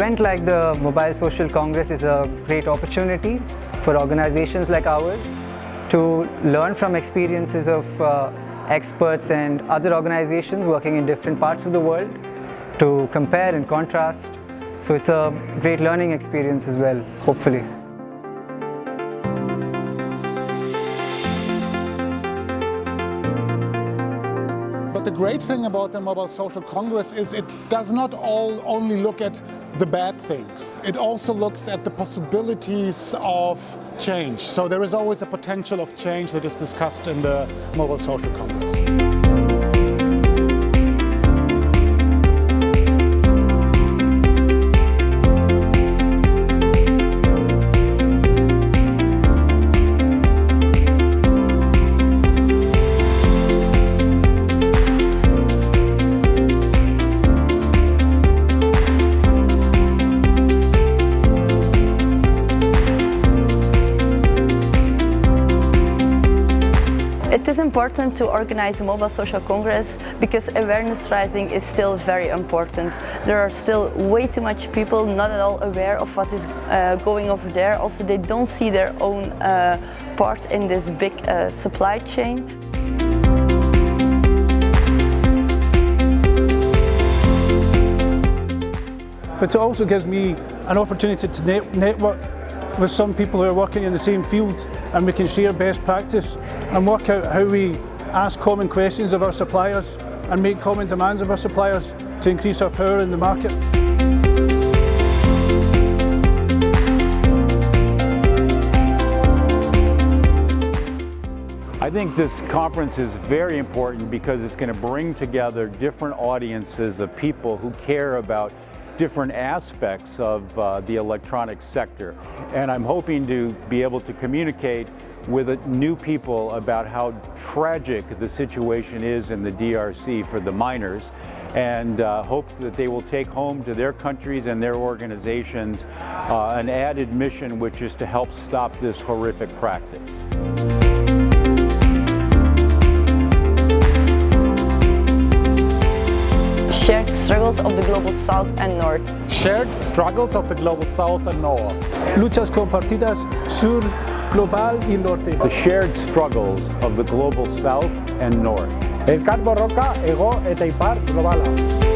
event like the Mobile Social Congress is a great opportunity for organizations like ours to learn from experiences of experts and other organizations working in different parts of the world, to compare and contrast. So it's a great learning experience as well, hopefully. But the great thing about the Mobile Social Congress is it does not only look at the bad things, it also looks at the possibilities of change. So there is always a potential of change that is discussed in the Mobile Social Congress. It is important to organize a Mobile Social Congress because awareness raising is still very important. There are still way too much people not at all aware of what is going over there. Also, they don't see their own part in this big supply chain. But it also gives me an opportunity to network with some people who are working in the same field, and we can share best practice and work out how we ask common questions of our suppliers and make common demands of our suppliers to increase our power in the market. I think this conference is very important because it's going to bring together different audiences of people who care about different aspects of the electronics sector. And I'm hoping to be able to communicate with new people about how tragic the situation is in the DRC for the miners, and hope that they will take home to their countries and their organizations an added mission, which is to help stop this horrific practice. Shared struggles of the Global South and North. Shared struggles of the Global South and North. Luchas compartidas sur, global y norte. The shared struggles of the Global South and North. Elkar borroka ego eta ipar globala.